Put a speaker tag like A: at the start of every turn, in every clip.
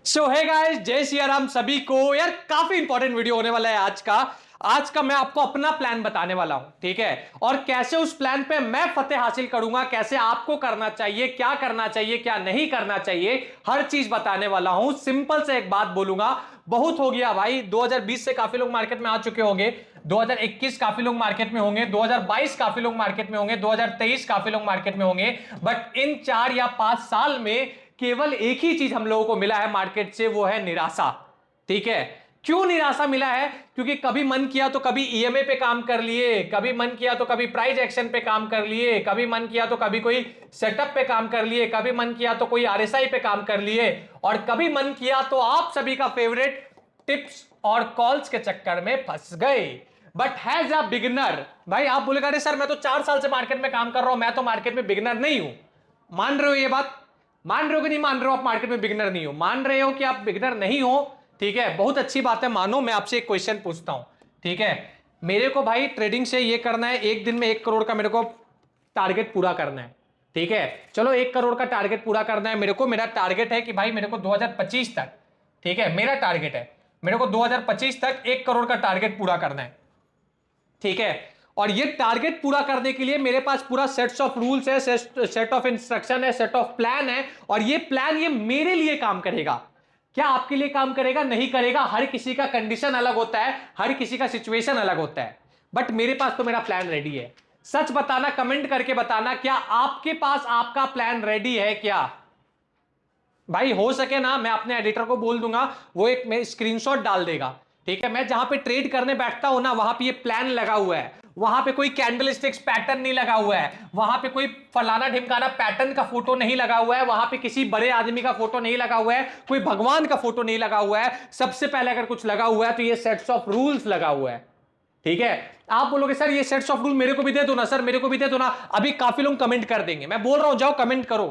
A: सो है गाइस, जय श्री राम सभी को। यार काफी इंपॉर्टेंट वीडियो होने वाला है आज का मैं आपको अपना प्लान बताने वाला हूं, ठीक है। और कैसे उस प्लान पे मैं फतेह हासिल करूंगा, कैसे आपको करना चाहिए, क्या नहीं करना चाहिए, हर चीज बताने वाला हूं। सिंपल से एक बात बोलूंगा, बहुत हो गया भाई। 2020 से काफी लोग मार्केट में आ चुके होंगे, 2021 काफी लोग मार्केट में होंगे, 2022 काफी लोग मार्केट में होंगे, 2023 काफी लोग मार्केट में होंगे। बट इन 4 या 5 साल में केवल एक ही चीज हम लोगों को मिला है मार्केट से, वो है निराशा। ठीक है। क्यों निराशा मिला है? क्योंकि कभी मन किया तो कभी ईएमए पे काम कर लिए, कभी मन किया तो कभी प्राइस एक्शन पे काम कर लिए, कभी मन किया तो कभी कोई सेटअप पे काम कर लिए, कभी मन किया तो कोई आरएसआई पे काम कर लिए, और कभी मन किया तो आप सभी का फेवरेट टिप्स और कॉल्स के चक्कर में फंस गए। बट हैज अ बिगिनर, भाई आप बोलेगा अरे सर मैं तो 4 साल से मार्केट में काम कर रहा हूं, मैं तो मार्केट में बिगिनर नहीं हूं। मान रहे हो ये बात? मान रहे हो कि नहीं मान रहे हो? आप मार्केट में बिगिनर नहीं हो, मान रहे हो कि आप बिगिनर नहीं हो। ठीक है, बहुत अच्छी बात है, मानो। मैं आपसे एक क्वेश्चन पूछता हूं, ठीक है। मेरे को भाई ट्रेडिंग से ये करना है, एक दिन में 1 करोड़ का मेरे को टारगेट पूरा करना है। ठीक है, चलो 1 करोड़ का टारगेट पूरा करना है मेरे को। मेरा टारगेट है कि भाई मेरे को 2025 तक, ठीक है, मेरा टारगेट है मेरे को 2025 तक 1 करोड़ का टारगेट पूरा करना है। ठीक है, और ये टारगेट पूरा करने के लिए मेरे पास पूरा सेट्स ऑफ रूल्स है, सेट ऑफ इंस्ट्रक्शन है, सेट ऑफ प्लान है। और ये प्लान ये मेरे लिए काम करेगा। क्या आपके लिए काम करेगा? नहीं करेगा। हर किसी का कंडीशन अलग होता है, हर किसी का सिचुएशन अलग होता है। बट मेरे पास तो मेरा प्लान रेडी है। सच बताना, कमेंट करके बताना, क्या आपके पास आपका प्लान रेडी है क्या? भाई हो सके ना, मैं अपने एडिटर को बोल दूंगा, वो एक मैं स्क्रीनशॉट डाल देगा। ठीक है, मैं जहां पे ट्रेड करने बैठता हूं ना, वहां पे ये प्लान लगा हुआ है। वहां पे कोई कैंडल स्टिक्स पैटर्न नहीं लगा हुआ है, वहां पे कोई फलाना ढिमकाना पैटर्न का फोटो नहीं लगा हुआ है, वहां पे किसी बड़े आदमी का फोटो नहीं लगा हुआ है, कोई भगवान का फोटो नहीं लगा हुआ है। सबसे पहले अगर कुछ लगा हुआ है तो ये सेट्स ऑफ रूल्स लगा हुआ है। ठीक है, आप बोलोगे सर ये सेट्स ऑफ रूल मेरे को भी दे दो ना, सर मेरे को भी दे दो ना। अभी काफी लोग कमेंट कर देंगे, मैं बोल रहा हूं जाओ कमेंट करो।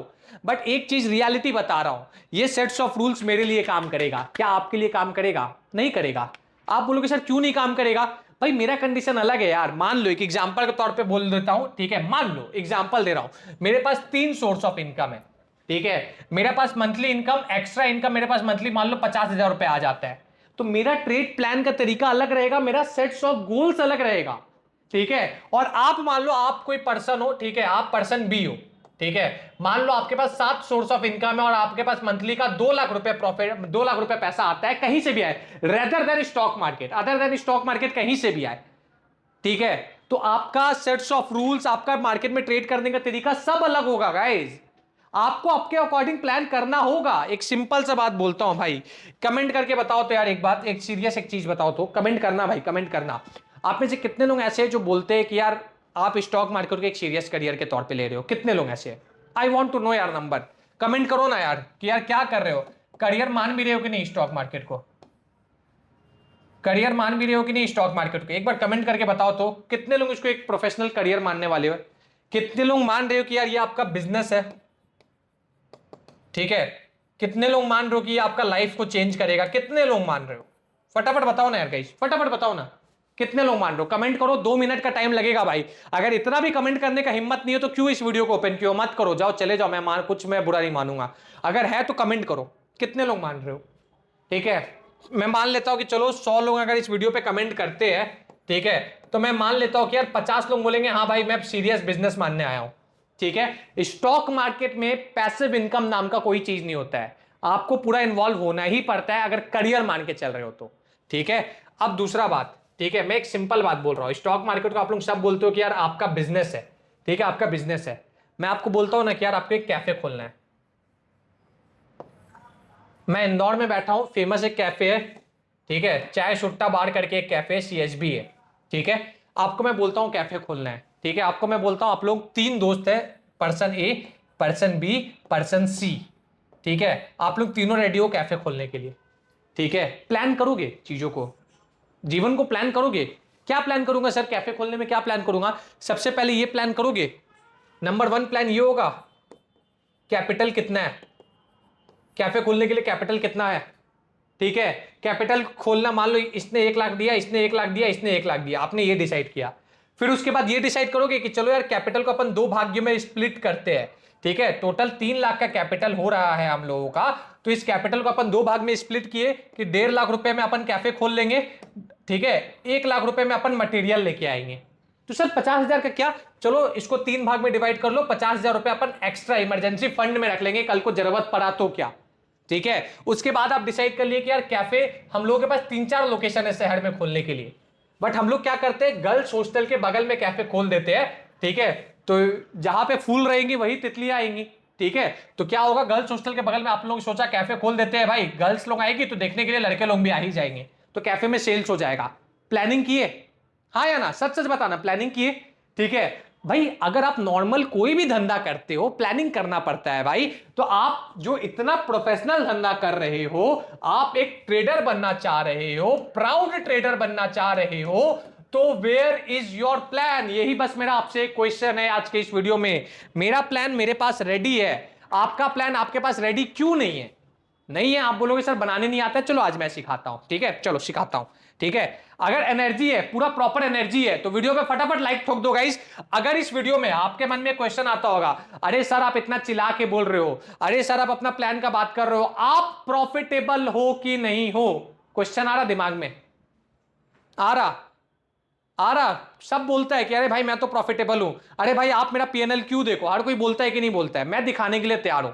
A: बट एक चीज रियलिटी बता रहा हूं, ये सेट्स ऑफ रूल्स मेरे लिए काम करेगा, क्या आपके लिए काम करेगा? नहीं करेगा। आप बोलोगे सर क्यों नहीं काम करेगा? भाई मेरा कंडीशन अलग है यार। मान लो, एक एग्जांपल के तौर पे बोल देता हूं, ठीक है, मान लो एग्जांपल दे रहा हूं, मेरे पास 3 सोर्स ऑफ इनकम है। ठीक है, मेरे पास मंथली इनकम, एक्स्ट्रा इनकम मेरे पास मंथली मान लो 50,000 रुपए आ जाता है। तो मेरा ट्रेड प्लान का तरीका अलग रहेगा, मेरा सेट्स ऑफ गोल्स अलग रहेगा। ठीक है, और आप मान लो आप कोई पर्सन हो, ठीक है, आप पर्सन बी हो। ठीक है, मान लो आपके पास 7 सोर्स ऑफ इनकम है और आपके पास मंथली का 2 लाख रुपए प्रॉफिट, 2 लाख रुपए पैसा आता है, कहीं से भी आए, rather than stock market, other than stock market, कहीं से भी आए। ठीक है, तो आपका सेट्स ऑफ रूल्स, आपका मार्केट में ट्रेड करने का तरीका सब अलग होगा गाइस। आपको आपके अकॉर्डिंग प्लान करना होगा। एक सिंपल सा बात बोलता हूं भाई, कमेंट करके बताओ तो यार, एक बात, एक सीरियस एक चीज बताओ तो, कमेंट करना भाई, कमेंट करना। आप में से कितने लोग ऐसे हैं जो बोलते हैं कि यार आप स्टॉक मार्केट को एक सीरियस करियर के तौर पे ले रहे हो? कितने लोग ऐसे हैं? आई वॉन्ट टू नो यार, नंबर कमेंट करो ना यार, कि यार क्या कर रहे हो, करियर मान भी रहे हो कि नहीं स्टॉक मार्केट को? करियर मान भी रहे हो कि नहीं स्टॉक मार्केट को? एक बार कमेंट करके बताओ तो, कितने लोग इसको एक प्रोफेशनल करियर मानने वाले हो? कितने लोग मान रहे हो कि यार ये आपका बिजनेस है? ठीक है, कितने लोग मान रहे हो कि ये आपका लाइफ को चेंज करेगा? कितने लोग मान रहे हो? फटाफट बताओ ना यार गाइस, फटाफट बताओ ना, कितने लोग मान रहे हो? कमेंट करो, 2 मिनट का टाइम लगेगा भाई। अगर इतना भी कमेंट करने का हिम्मत नहीं है तो क्यों इस वीडियो को ओपन क्यों मत करो, जाओ चले जाओ, कुछ मैं बुरा नहीं मानूंगा। अगर है तो कमेंट करो, कितने लोग मान रहे हो? ठीक है, मैं मान लेता हूं कि चलो 100 लोग अगर इस वीडियो पे कमेंट करते हैं, ठीक है, तो मैं मान लेता हूं कि यार 50 लोग बोलेंगे हाँ भाई मैं सीरियस बिजनेस मानने आया हूं। ठीक है, स्टॉक मार्केट में पैसिव इनकम नाम का कोई चीज नहीं होता है, आपको पूरा इन्वॉल्व होना ही पड़ता है अगर करियर मान के चल रहे हो तो। ठीक है, अब दूसरा बात, ठीक है, मैं एक सिंपल बात बोल रहा हूं, स्टॉक मार्केट को आप लोग सब बोलते हो कि यार आपका बिजनेस है। ठीक है, आपका बिजनेस है। मैं आपको बोलता हूं ना कि यार आपको एक कैफे खोलना है। मैं इंदौर में बैठा हूं, फेमस एक कैफे है, ठीक है, चाय सुट्टा बार करके एक कैफे सीएचबी है। ठीक है, आपको मैं बोलता हूं कैफे खोलना है। ठीक है, आपको मैं बोलता हूं, आप लोग 3 दोस्त हैं, पर्सन ए, पर्सन बी, पर्सन सी। ठीक है, आप लोग तीनों रेडी हो कैफे खोलने के लिए। ठीक है, प्लान करोगे चीजों को, जीवन को प्लान करोगे? क्या प्लान करूंगा सर कैफे खोलने में, क्या प्लान करूंगा? सबसे पहले ये प्लान करोगे, नंबर 1 प्लान ये होगा, कैपिटल कितना है, कैफे खोलने के लिए कैपिटल कितना है? ठीक है, कैपिटल खोलना, मान लो इसने 1 लाख दिया, इसने 1 लाख दिया, इसने 1 लाख दिया, आपने ये डिसाइड किया। फिर उसके बाद ये डिसाइड करोगे कि चलो यार कैपिटल को अपन 2 भाग्यों में स्प्लिट करते हैं, ठीक है, टोटल 3 लाख का कैपिटल हो रहा है हम लोगों का। तो इस कैपिटल को अपन 2 भाग में स्प्लिट किए कि 1.5 लाख रुपए में अपन कैफे खोल लेंगे, ठीक है, 1 लाख रुपए में अपन मटेरियल लेके आएंगे। तो सर 50,000 का क्या, चलो इसको 3 भाग में डिवाइड कर लो, 50,000 रुपए अपन एक्स्ट्रा इमरजेंसी फंड में रख लेंगे, कल को जरूरत पड़ा तो क्या, ठीक है। उसके बाद आप डिसाइड कर लिए कि यार कैफे हम लोगों के पास 3-4 लोकेशन है शहर में खोलने के लिए, बट हम लोग क्या करते हैं, गर्ल्स हॉस्टल के बगल में कैफे खोल देते हैं, ठीक है। तो जहां पे फूल रहेंगी वही तितलियां आएंगी, ठीक है। तो क्या होगा, गर्ल्स हॉस्टल के बगल में आप लोग सोचा कैफे खोल देते हैं, भाई गर्ल्स लोग आएगी तो देखने के लिए लड़के लोग भी आ ही जाएंगे, तो कैफे में सेल्स हो जाएगा। प्लानिंग किए, हाँ या ना, सच सच बताना, प्लानिंग किए, ठीक है। भाई अगर आप नॉर्मल कोई भी धंधा करते हो प्लानिंग करना पड़ता है भाई, तो आप जो इतना प्रोफेशनल धंधा कर रहे हो, आप एक ट्रेडर बनना चाह रहे हो, प्राउड ट्रेडर बनना चाह रहे हो, तो वेयर इज योर प्लान, यही बस मेरा आपसे एक क्वेश्चन है आज के इस वीडियो में। मेरा प्लान मेरे पास रेडी है, आपका प्लान आपके पास रेडी क्यों नहीं है? नहीं है, आप बोलोगे सर बनाने नहीं आता है, चलो आज मैं सिखाता हूं, ठीक है, चलो सिखाता हूं, ठीक है। अगर एनर्जी है, पूरा प्रॉपर एनर्जी है, तो वीडियो पे फटाफट लाइक ठोक दो गाइस। अगर इस वीडियो में आपके मन में क्वेश्चन आता होगा, अरे सर आप इतना चिल्ला के बोल रहे हो, अरे सर आप अपना प्लान का बात कर रहे हो, आप प्रॉफिटेबल हो कि नहीं हो, क्वेश्चन आ रहा दिमाग में, आ रहा सब बोलता है कि अरे भाई मैं तो प्रॉफिटेबल हूं, अरे भाई आप मेरा पीएनएल क्यों देखो, हर कोई बोलता है कि नहीं बोलता है, मैं दिखाने के लिए तैयार हूं,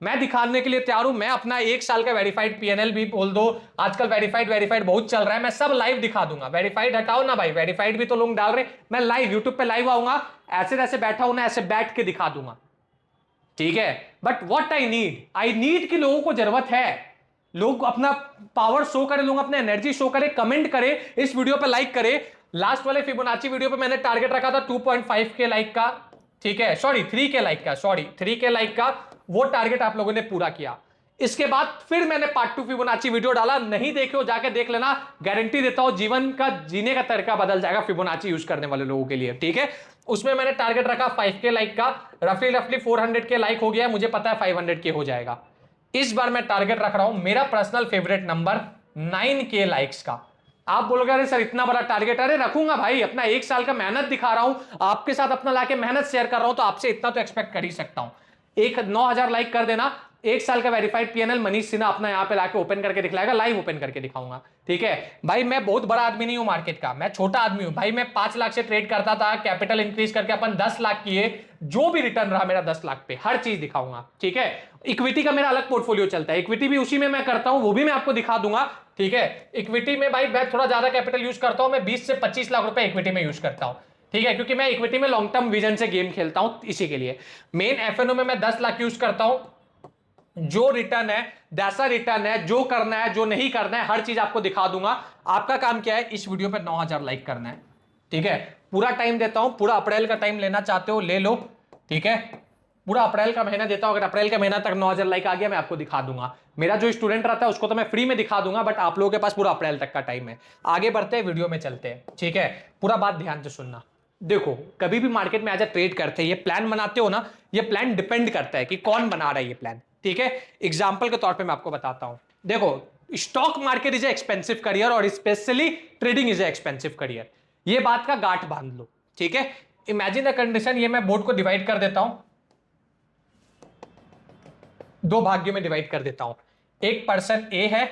A: मैं दिखाने के लिए तैयार हूं, मैं अपना 1 साल का वेरीफाइड पीएनएल भी बोल दो, आजकल वेरीफाइड बहुत चल रहा है, मैं सब लाइव दिखा दूंगा। वेरीफाइड हटाओ ना भाई, वेरीफाइड भी तो लोग डाल रहे, मैं लाइव यूट्यूब पे लाइव आऊंगा, ऐसे बैठा हूं ना, ऐसे बैठ के दिखा दूंगा, ठीक है। बट व्हाट आई नीड कि लोगों को जरूरत है, लोग अपना पावर शो करें, लोग अपना एनर्जी शो करें, कमेंट करें, इस वीडियो पे लाइक करें। लास्ट वाले फिबोनाची वीडियो पे मैंने टारगेट रखा था 2.5 के लाइक का, ठीक है, सॉरी 3 के लाइक का, सॉरी 3 के लाइक का, वो टारगेट आप लोगों ने पूरा किया। इसके बाद फिर मैंने पार्ट 2 फिबोनाची वीडियो डाला, नहीं देखे हो जाके देख लेना, गारंटी देता हूं जीवन का जीने का तरीका बदल जाएगा फिबोनाची यूज करने वाले लोगों के लिए, ठीक है। उसमें मैंने टारगेट रखा 5 के लाइक का, रफली 400 के लाइक हो गया, मुझे पता है 500 के हो जाएगा। इस बार मैं टारगेट रख रहा हूं मेरा पर्सनल फेवरेट नंबर 9 के लाइक्स का। आप बोलोगे अरे सर इतना बड़ा टारगेट, अरे रखूंगा भाई, अपना 1 साल का मेहनत दिखा रहा हूं, आपके साथ अपना लाके मेहनत शेयर कर रहा हूं, तो आपसे इतना तो एक्सपेक्ट कर ही सकता हूं। 9,000 लाइक कर देना, 1 साल का वेरीफाइड पीएनएल मनीष सिन्हा अपना यहां पे लाके ओपन करके दिखलाएगा, लाइव ओपन करके दिखाऊंगा, ठीक है भाई। मैं बहुत बड़ा आदमी नहीं हूं मार्केट का, मैं छोटा आदमी हूं भाई, मैं 5 लाख से ट्रेड करता था, कैपिटल इंक्रीज करके अपन 10 लाख किए, जो भी रिटर्न रहा मेरा 10 लाख पे, हर चीज दिखाऊंगा, ठीक है। इक्विटी का मेरा अलग पोर्टफोलियो चलता है, इक्विटी भी उसी में मैं करता हूं, वो भी मैं आपको दिखा दूंगा, ठीक है। इक्विटी में भाई मैं थोड़ा ज्यादा कैपिटल यूज करता हूं, मैं 20 से 25 लाख रुपए इक्विटी में यूज करता हूं, ठीक है, क्योंकि मैं इक्विटी में लॉन्ग टर्म विजन से गेम खेलता हूं, इसी के लिए। मेन एफएनओ में मैं 10 लाख यूज करता हूं, जो रिटर्न है, जैसा रिटर्न है, जो करना है जो नहीं करना है, हर चीज आपको दिखा दूंगा। आपका काम क्या है, इस वीडियो पे 9,000 लाइक करना है, ठीक है। पूरा टाइम देता हूं, पूरा अप्रैल का टाइम लेना चाहते हो ले लो, ठीक है, पूरा अप्रैल का महीना देता हूं, अगर अप्रैल का महीना तक 9,000 लाइक आ गया मैं आपको दिखा दूंगा। मेरा जो स्टूडेंट रहता है उसको तो मैं फ्री में दिखा दूंगा, बट आप लोगों के पास पूरा अप्रैल तक का टाइम है। आगे बढ़ते हैं, वीडियो में चलते हैं, ठीक है, पूरा बात ध्यान से सुनना। देखो कभी भी मार्केट में एज अ ट्रेड करते हैं, ये प्लान बनाते हो ना, ये प्लान डिपेंड करता है कि कौन बना रहा है ये प्लान, ठीक है। एग्जाम्पल के तौर पे मैं आपको बताता हूं, देखो stock market is a expensive career और specially trading is a expensive career, ये बात का गांठ बांध लो, ठीक है। इमेजिन द कंडीशन, ये मैं बोर्ड को डिवाइड कर देता हूं, 2 भाग्यों में डिवाइड कर देता हूं, एक पर्सन ए है,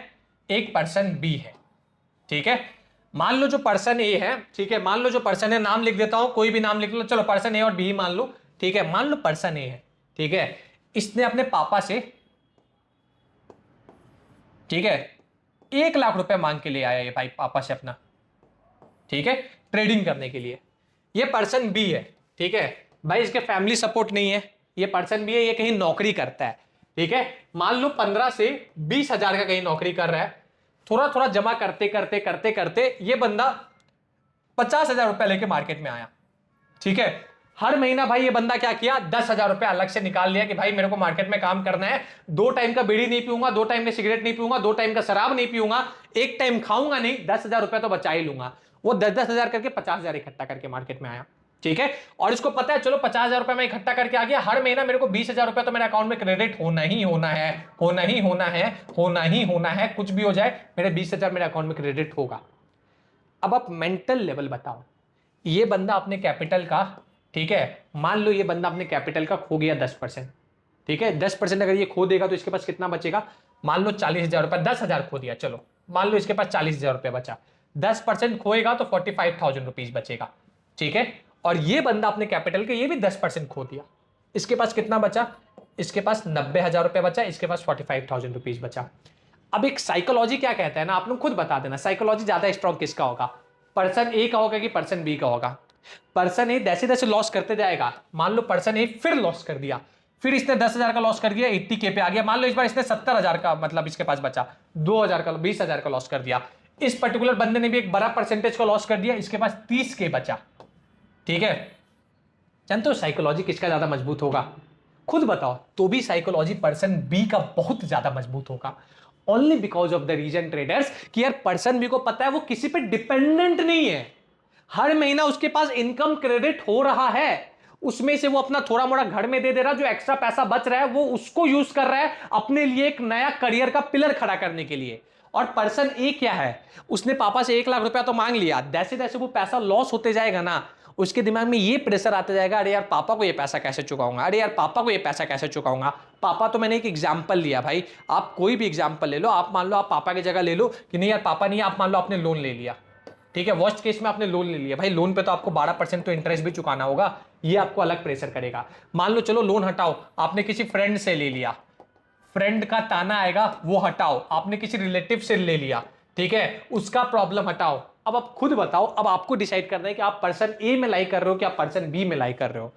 A: एक पर्सन बी है, ठीक है। मान लो जो पर्सन ए है, ठीक है, मान लो जो पर्सन है, नाम लिख देता हूं, कोई भी नाम लिख लो, चलो पर्सन ए और बी मान लो, ठीक है। मान लो पर्सन ए है, ठीक है, इसने अपने पापा से, ठीक है, 1 लाख रुपए मांग के ले आया ये भाई पापा से अपना, ठीक है, ट्रेडिंग करने के लिए। ये पर्सन बी है, ठीक है भाई, इसके फैमिली सपोर्ट नहीं है, ये पर्सन बी है, ये कहीं नौकरी करता है, ठीक है। मान लो 15 से 20,000 का कहीं नौकरी कर रहा है, थोड़ा थोड़ा जमा करते करते करते करते ये बंदा 50,000 रुपए लेके मार्केट में आया, ठीक है। हर महीना भाई ये बंदा क्या किया, 10,000 रुपए अलग से निकाल लिया कि भाई मेरे को मार्केट में काम करना है, 2 टाइम का बीड़ी नहीं पीऊंगा, 2 टाइम का सिगरेट नहीं पीऊंगा, 2 टाइम का शराब नहीं पीऊंगा, 1 टाइम खाऊंगा नहीं, 10,000 रुपए तो बचा ही लूंगा। वो 10,000 करके 50,000 इकट्ठा करके मार्केट में आया, ठीक है। और इसको पता है चलो 50,000 रुपए मैं इकट्ठा करके आ गया, हर महीना मेरे को 20,000 रुपए तो मेरे अकाउंट में क्रेडिट होना ही होना है, होना ही होना है, होना ही होना है, कुछ भी हो जाए मेरे 20,000 मेरे अकाउंट में क्रेडिट होगा। अब आप मेंटल लेवल बताओ, ये बंदा अपने कैपिटल का ठीक है, मान लो ये बंदा अपने कैपिटल का खो गया 10%, ठीक है, 10% अगर ये खो देगा तो इसके पास कितना बचेगा, मान लो 40,000 रुपए, 10,000 खो दिया, चलो मान लो इसके पास 40,000 रुपए बचा, 10% खोएगा तो 45,000 रुपीज बचेगा, ठीक है। और ये बंदा अपने कैपिटल के ये भी 10% खो दिया, इसके पास कितना बचा, इसके पास 90,000 रुपए बचा, इसके पास 45,000 रुपीज बचा। अब एक साइकोलॉजी क्या कहता है ना, आप लोग खुद बता देना, साइकोलॉजी ज्यादा स्ट्रॉन्ग किसका होगा, पर्सन ए का होगा कि पर्सन बी का होगा। पर्सन ए जैसे जैसे लॉस करते जाएगा, मान लो पर्सन ए फिर लॉस कर दिया, फिर इसने 10,000 का लॉस कर दिया, 80K पे आ गया, मान लो इस बार इसने 70,000 का, मतलब इसके पास बचा 2,000 का, 20,000 का लॉस कर दिया। इस पर्टिकुलर बंदे ने भी एक बड़ा परसेंटेज का लॉस कर दिया, इसके पास 30K बचा, ठीक है। जानते हो साइकोलॉजी किसका ज्यादा मजबूत होगा, खुद बताओ, तो भी साइकोलॉजी पर्सन बी का बहुत ज्यादा मजबूत होगा। Only because of the reason traders कि यार पर्सन बी को पता है वो किसी पे डिपेंडेंट नहीं है, हर महीना उसके पास इनकम क्रेडिट हो रहा है, उसमें से वो अपना थोड़ा मोड़ा घर में दे दे रहा, जो एक्स्ट्रा पैसा बच रहा है वो उसको यूज कर रहा है अपने लिए एक नया करियर का पिलर खड़ा करने के लिए। और पर्सन ए क्या है, उसने पापा से 1 लाख रुपया तो मांग लिया, जैसे जैसे वो पैसा लॉस होते जाएगा ना, उसके दिमाग में ये प्रेशर आता जाएगा, अरे यार पापा को ये पैसा कैसे चुकाऊंगा, अरे यार पापा को ये पैसा कैसे चुकाऊंगा। पापा तो मैंने एक एग्जांपल लिया भाई, आप कोई भी एग्जांपल ले लो, आप मान लो आप पापा की जगह ले लो कि नहीं यार पापा नहीं, आप मान लो आपने लोन ले लिया, ठीक है, वर्स्ट केस में आपने लोन ले लिया, भाई लोन पे तो आपको 12% तो इंटरेस्ट भी चुकाना होगा, ये आपको अलग प्रेशर करेगा। मान लो चलो लोन हटाओ, आपने किसी फ्रेंड से ले लिया, फ्रेंड का ताना आएगा वो हटाओ, आपने किसी रिलेटिव से ले लिया, ठीक है, उसका प्रॉब्लम हटाओ। अब आप खुद बताओ, अब आपको डिसाइड करना है कि आप पर्सन ए में लाई कर रहे हो क्या पर्सन बी में लाई कर रहे हो।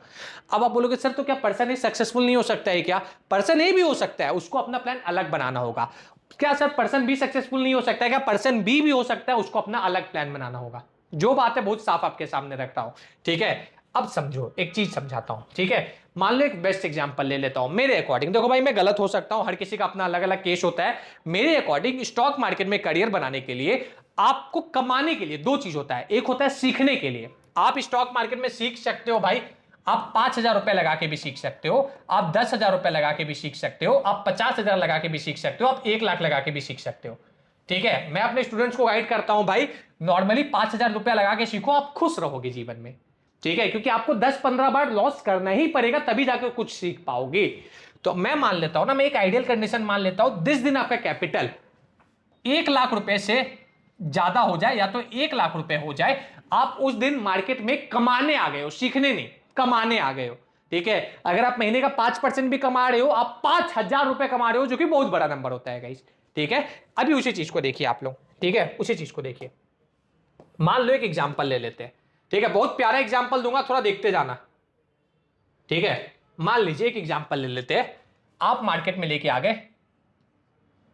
A: अब आप बोलोगे सर तो क्या पर्सन ए सक्सेसफुल नहीं हो सकता है क्या, पर्सन ए भी हो सकता है, उसको अपना प्लान अलग बनाना होगा। क्या सर पर्सन बी सक्सेसफुल नहीं हो सकता है क्या, पर्सन बी भी हो सकता है, उसको अपना अलग प्लान बनाना होगा। जो बात है बहुत साफ आपके सामने रखता हूं, ठीक है। अब समझो, एक चीज समझाता हूं, ठीक है। मान लो एक बेस्ट एग्जांपल ले लेता हूं मेरे अकॉर्डिंग, देखो भाई मैं गलत हो सकता हूं, हर किसी का अपना अलग अलग केस होता है। मेरे अकॉर्डिंग स्टॉक मार्केट में करियर बनाने के लिए आपको कमाने के लिए दो चीज होता है, एक होता है सीखने के लिए, आप स्टॉक मार्केट में सीख सकते हो भाई, आप 5,000 रुपए लगा के भी सीख सकते हो, आप 10,000 रुपए लगा के भी सीख सकते हो, आप 50,000 लगा के भी सीख सकते हो, आप 1 लाख लगा के भी सीख सकते हो, ठीक है। मैं अपने स्टूडेंट्स को गाइड करता हूं भाई, नॉर्मली 5,000 रुपया लगा के सीखो, आप खुश रहोगे जीवन में, ठीक है, क्योंकि आपको 10-15 बार लॉस करना ही पड़ेगा तभी जाकर कुछ सीख पाओगे। तो मैं मान लेता हूं ना, मैं एक आइडियल कंडीशन मान लेता हूं, जिस दिन आपका कैपिटल 1 लाख रुपए से ज्यादा हो जाए या तो 1 लाख रुपए हो जाए, आप उस दिन मार्केट में कमाने आ गए हो, सीखने नहीं, कमाने आ गए हो, ठीक है। अगर आप महीने का 5% भी कमा रहे हो, आप 5,000 रुपए कमा रहे हो, जो कि बहुत बड़ा नंबर होता है गाइस, ठीक है। अभी उसी चीज को देखिए आप लोग, ठीक है, उसी चीज को देखिए। मान लो एक एग्जाम्पल ले लेते हैं, ठीक है, बहुत प्यारा एग्जाम्पल दूंगा, थोड़ा देखते जाना, ठीक है। मान लीजिए एक एग्जाम्पल ले लेते हैं, आप मार्केट में लेके आ गए